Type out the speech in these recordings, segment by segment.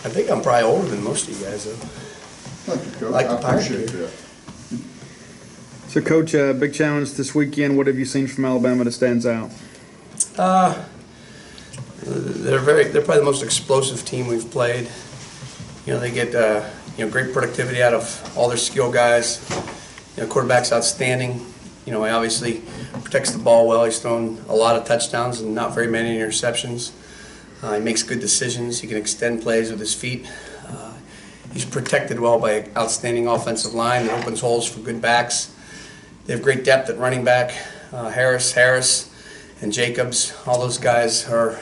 I think I'm probably older than most of you guys, though. Thank you, Coach. Like the I Pirate appreciate here. that. So, Coach, big challenge this weekend. What have you seen from Alabama that stands out? They're probably the most explosive team we've played. You know, they get great productivity out of all their skill guys. You know, quarterback's outstanding. You know, he obviously protects the ball well. He's thrown a lot of touchdowns and not very many interceptions. He makes good decisions. He can extend plays with his feet. He's protected well by an outstanding offensive line that opens holes for good backs. They have great depth at running back. Harris, and Jacobs. All those guys are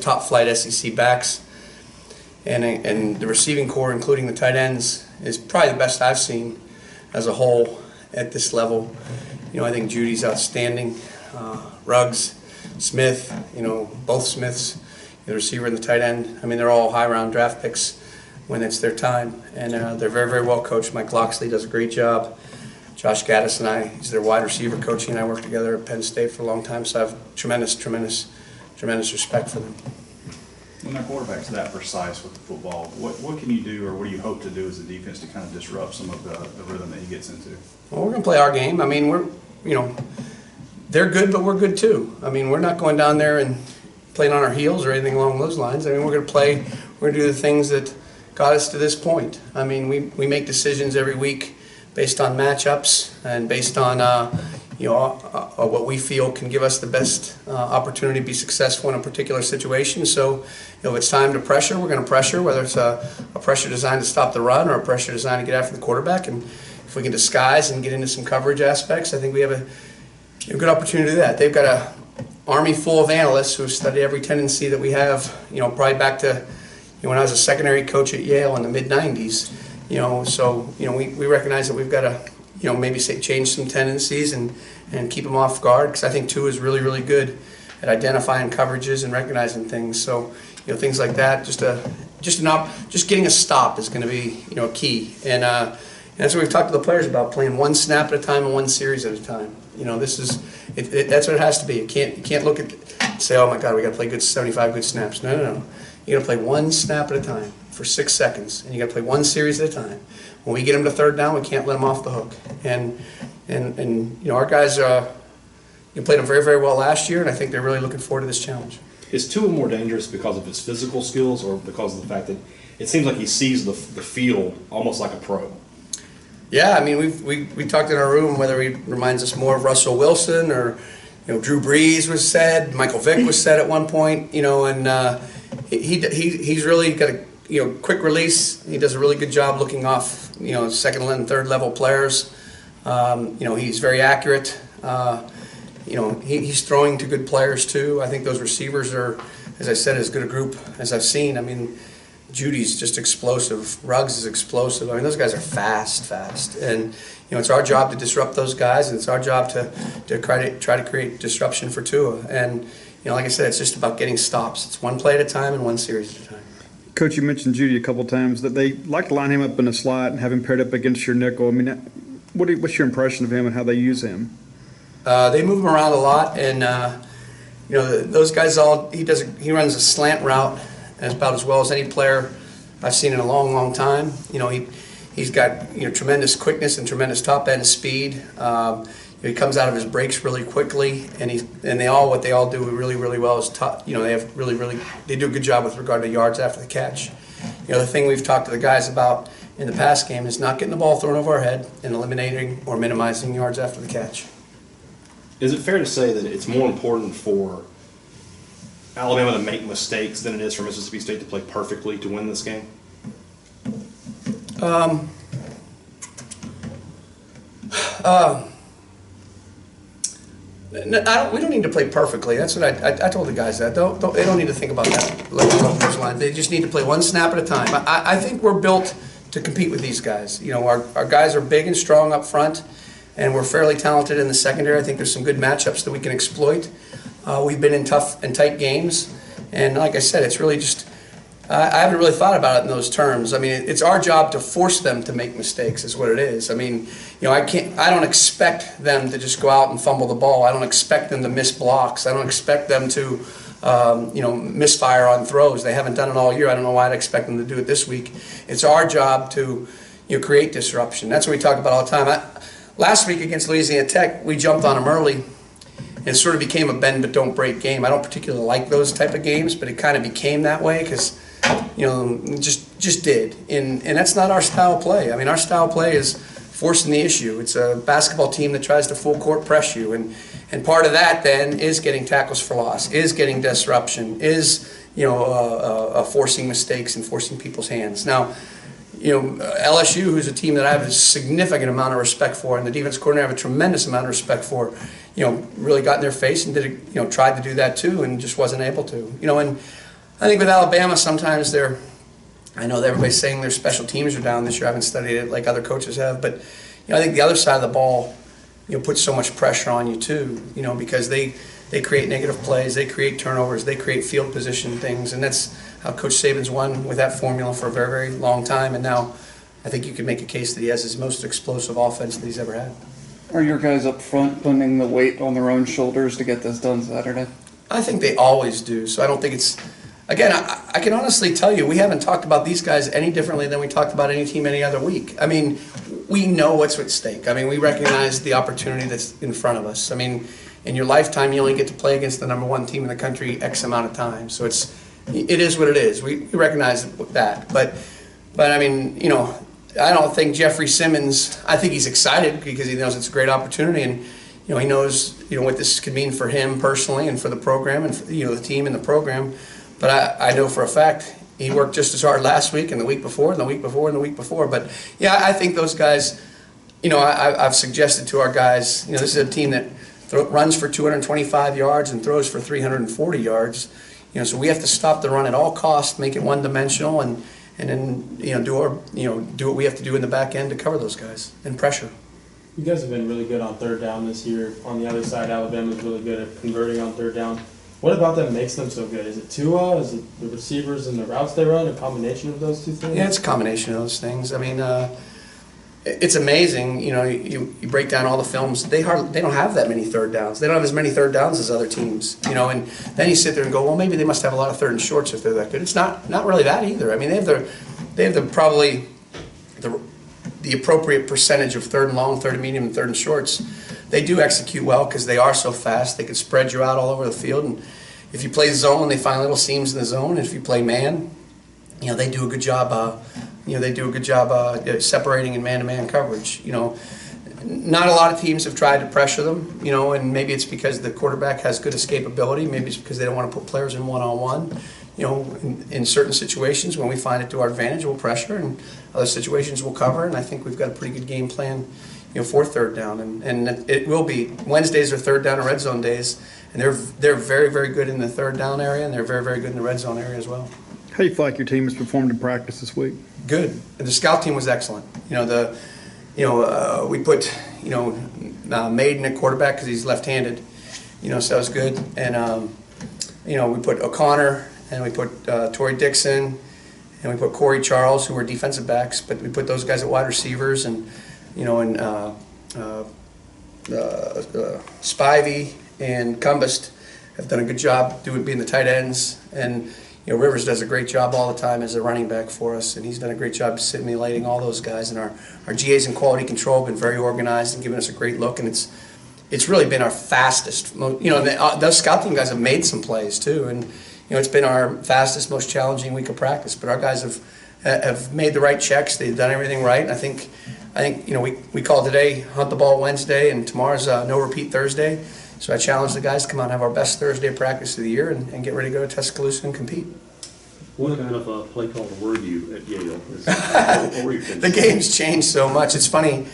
top flight SEC backs. And the receiving core, including the tight ends, is probably the best I've seen as a whole at this level. You know, I think Judy's outstanding. Ruggs, Smith, both Smiths, the receiver and the tight end. I mean, they're all high-round draft picks when it's their time. And they're very, very well coached. Mike Loxley does a great job. Josh Gaddis and he's their wide receiver coach. He and I worked together at Penn State for a long time, so I have tremendous respect for them. When that quarterback's that precise with the football, what can you do, or what do you hope to do as a defense to kind of disrupt some of the rhythm that he gets into? Well, we're going to play our game. I mean, they're good, but we're good too. I mean, we're not going down there and playing on our heels or anything along those lines. I mean, we're going to do the things that got us to this point. I mean, we make decisions every week based on matchups and based on what we feel can give us the best opportunity to be successful in a particular situation. So, if it's time to pressure, we're going to pressure, whether it's a pressure designed to stop the run or a pressure designed to get after the quarterback. And if we can disguise and get into some coverage aspects, I think we have a good opportunity to do that. They've got an army full of analysts who have studied every tendency that we have, probably back to when I was a secondary coach at Yale in the mid-'90s. We recognize that we've got to maybe change some tendencies and keep them off guard, because I think Tua is really, really good at identifying coverages and recognizing things. So, things like that, just getting a stop is going to be, key. And that's what we've talked to the players about, playing one snap at a time and one series at a time. That's what it has to be. You can't look at say, oh my God, we got to play 75 good snaps. No. You got to play one snap at a time for 6 seconds, and you got to play one series at a time. When we get them to third down, we can't let them off the hook. And our guys played them very, very well last year, and I think they're really looking forward to this challenge. Is Tua more dangerous because of his physical skills, or because of the fact that it seems like he sees the field almost like a pro? Yeah, I mean, we talked in our room whether he reminds us more of Russell Wilson or Drew Brees was said, Michael Vick was said at one point, and he's really got a quick release. He does a really good job looking off second and third level players. He's very accurate. He's throwing to good players too. I think those receivers are, as I said, as good a group as I've seen. I mean, Judy's just explosive. Ruggs is explosive. I mean, those guys are fast. And it's our job to disrupt those guys, and it's our job to try to create disruption for Tua. And like I said, it's just about getting stops. It's one play at a time and one series at a time. Coach, you mentioned Judy a couple times, that they like to line him up in a slot and have him paired up against your nickel. I mean, what's your impression of him and how they use him? They move him around a lot, and those guys he runs a slant route about as well as any player I've seen in a long, long time. He's got tremendous quickness and tremendous top end speed. He comes out of his breaks really quickly, and what they all do really, really well is they do a good job with regard to yards after the catch. The thing we've talked to the guys about in the pass game is not getting the ball thrown over our head and eliminating or minimizing yards after the catch. Is it fair to say that it's more important for Alabama to make mistakes than it is for Mississippi State to play perfectly to win this game? We don't need to play perfectly. That's what I told the guys that. They don't need to think about that along those lines. They just need to play one snap at a time. I think we're built to compete with these guys. Our guys are big and strong up front, and we're fairly talented in the secondary. I think there's some good matchups that we can exploit. We've been in tough and tight games, and like I said, it's really just I haven't really thought about it in those terms. I mean, it's our job to force them to make mistakes, is what it is. I mean, I don't expect them to just go out and fumble the ball. I don't expect them to miss blocks. I don't expect them to misfire on throws. They haven't done it all year. I don't know why I'd expect them to do it this week. It's our job to create disruption. That's what we talk about all the time. Last week against Louisiana Tech, we jumped on them early, and it sort of became a bend but don't break game. I don't particularly like those type of games, but it kind of became that way because, just did. And that's not our style of play. I mean, our style of play is forcing the issue. It's a basketball team that tries to full court press you, and part of that then is getting tackles for loss, is getting disruption, is forcing mistakes and forcing people's hands. Now, LSU, who's a team that I have a significant amount of respect for, and the defense coordinator I have a tremendous amount of respect for, really got in their face and tried to do that too, and just wasn't able to. And I think with Alabama, sometimes I know that everybody's saying their special teams are down this year. I haven't studied it like other coaches have, but I think the other side of the ball, puts so much pressure on you too, because they create negative plays, they create turnovers, they create field position things, and that's how Coach Saban's won with that formula for a very, very long time. And now I think you can make a case that he has his most explosive offense that he's ever had. Are your guys up front putting the weight on their own shoulders to get this done Saturday? I think they always do, so I don't think it's... Again, I can honestly tell you, we haven't talked about these guys any differently than we talked about any team any other week. I mean, we know what's at stake. I mean, we recognize the opportunity that's in front of us. I mean, in your lifetime, you only get to play against the #1 team in the country X amount of times. So it is what it is. We recognize that. But I mean, I don't think Jeffrey Simmons, I think he's excited because he knows it's a great opportunity, and he knows what this could mean for him personally and for the program and for, the team and the program. But I know for a fact he worked just as hard last week and the week before and the week before and the week before. But yeah, I think those guys, I've suggested to our guys, this is a team that runs for 225 yards and throws for 340 yards. So we have to stop the run at all costs, make it one-dimensional, and then do what we have to do in the back end to cover those guys and pressure. You guys have been really good on third down this year. On the other side, Alabama's really good at converting on third down. What about them makes them so good? Is it Tua? Is it the receivers and the routes they run? A combination of those two things? Yeah, it's a combination of those things. I mean, it's amazing. You break down all the films. They don't have that many third downs. They don't have as many third downs as other teams. And then you sit there and go, well, maybe they must have a lot of third and shorts if they're that good. It's not really that either. I mean, they have probably the appropriate percentage of third and long, third and medium, and third and shorts. They do execute well because they are so fast. They can spread you out all over the field. And if you play zone, they find little seams in the zone. And if you play man, they do a good job. Separating in man-to-man coverage. Not a lot of teams have tried to pressure them. And maybe it's because the quarterback has good escapability. Maybe it's because they don't want to put players in one-on-one. In certain situations, when we find it to our advantage, we'll pressure, and other situations we'll cover. And I think we've got a pretty good game plan, for third down. And it will be Wednesdays are third down and red zone days, and they're very, very good in the third down area, and they're very, very good in the red zone area as well. How do you feel like your team has performed in practice this week? Good. And the scout team was excellent. We put Maiden at quarterback because he's left-handed. So that was good. And we put O'Connor, and we put Torrey Dixon, and we put Corey Charles, who were defensive backs. But we put those guys at wide receivers, and Spivey and Cumbest have done a good job being the tight ends, and Rivers does a great job all the time as a running back for us, and he's done a great job simulating all those guys. And our GAs in quality control have been very organized and giving us a great look, and it's really been our fastest. Those scout team guys have made some plays too, and it's been our fastest, most challenging week of practice. But our guys have made the right checks. They've done everything right. And I think we call today Hunt the Ball Wednesday, and tomorrow's No Repeat Thursday. So I challenge the guys to come out and have our best Thursday of practice of the year and get ready to go to Tuscaloosa and compete. What kind of a play caller were you at Yale? What were you The game's changed so much. It's funny.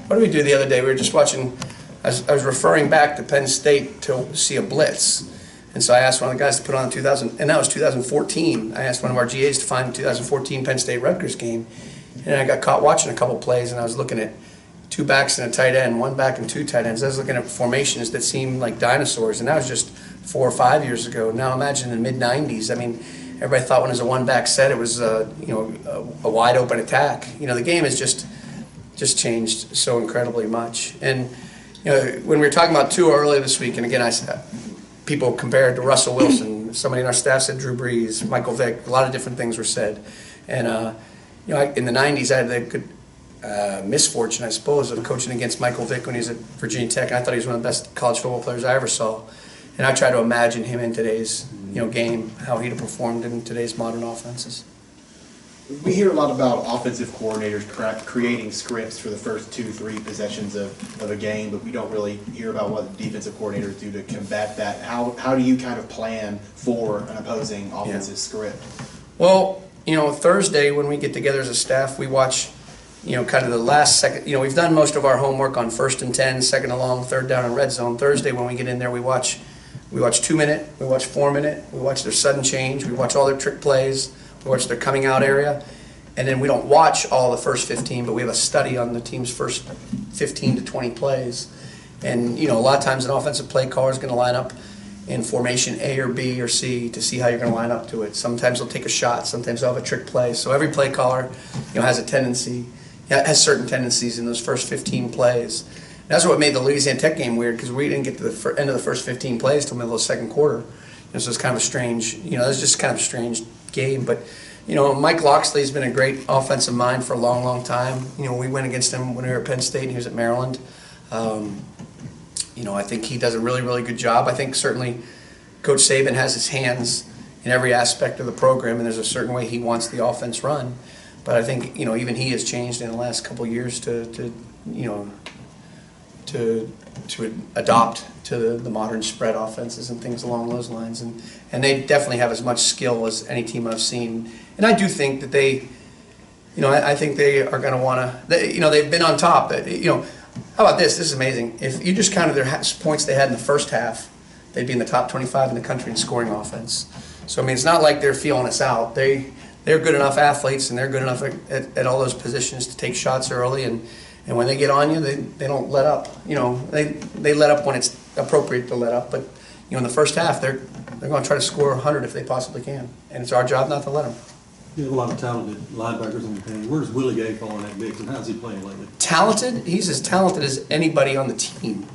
What did we do the other day? We were just watching. I was referring back to Penn State to see a blitz. And so I asked one of the guys to put on 2000, and that was 2014. I asked one of our GAs to find the 2014 Penn State Rutgers game. And I got caught watching a couple plays, and I was looking at two backs and a tight end, one back and two tight ends. I was looking at formations that seemed like dinosaurs, and that was just 4 or 5 years ago. Now imagine in the mid-90s. I mean, everybody thought when it was a one-back set, it was a wide-open attack. The game has just changed so incredibly much. And when we were talking about Tua earlier this week, and again, people compared to Russell Wilson. somebody in our staff said Drew Brees, Michael Vick, a lot of different things were said. And, in the 90s, I had the good misfortune, I suppose, of coaching against Michael Vick when he was at Virginia Tech. And I thought he was one of the best college football players I ever saw. And I try to imagine him in today's game, how he'd have performed in today's modern offenses. We hear a lot about offensive coordinators creating scripts for the first 2-3 possessions of a game, but we don't really hear about what the defensive coordinators do to combat that. How do you kind of plan for an opposing offensive script? Well, Thursday when we get together as a staff, we watch, kind of the last second. We've done most of our homework on 1st and 10, second and long, third down, and red zone. Thursday when we get in there, we watch 2-minute, we watch 4-minute, we watch their sudden change, we watch all their trick plays, we watch their coming out area, and then we don't watch all the first 15, but we have a study on the team's first 15 to 20 plays. And a lot of times an offensive play caller is going to line up in formation A or B or C to see how you're going to line up to it. Sometimes they'll take a shot, sometimes they'll have a trick play. So every play caller, has certain tendencies in those first 15 plays. That's what made the Louisiana Tech game weird, because we didn't get to the end of the first 15 plays till middle of the second quarter. So it's kind of a strange, it was just kind of a strange game. But, Mike Loxley's been a great offensive mind for a long, long time. We went against him when we were at Penn State and he was at Maryland. I think he does a really, really good job. I think certainly Coach Saban has his hands in every aspect of the program, and there's a certain way he wants the offense run. But I think, even he has changed in the last couple of years to adopt to the modern spread offenses and things along those lines. And they definitely have as much skill as any team I've seen. And I do think that they, I think they are going to want to, they've been on top. How about this? This is amazing. If you just counted their points they had in the first half, they'd be in the top 25 in the country in scoring offense. So, it's not like they're feeling us out. They're good enough athletes, and they're good enough at all those positions to take shots early. And when they get on you, they don't let up. They let up when it's appropriate to let up. But, in the first half, they're going to try to score 100 if they possibly can. And it's our job not to let them. You have a lot of talented linebackers on the team. Where's Willie Gay falling at Biggs, and how's he playing lately? Talented? He's as talented as anybody on the team.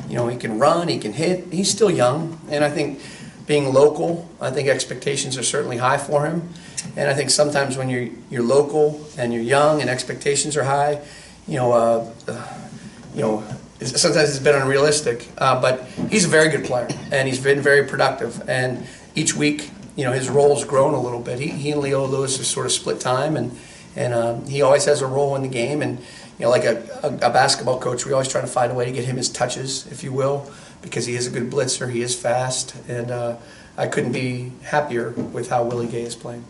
He can run, he can hit. He's still young, and I think being local, I think expectations are certainly high for him. And I think sometimes when you're local and you're young and expectations are high, sometimes it's been unrealistic. But he's a very good player, and he's been very productive. And each week, his role's grown a little bit. He and Leo Lewis have sort of split time, and he always has a role in the game. And like a basketball coach, we always try to find a way to get him his touches, if you will, because he is a good blitzer. He is fast, and I couldn't be happier with how Willie Gay is playing.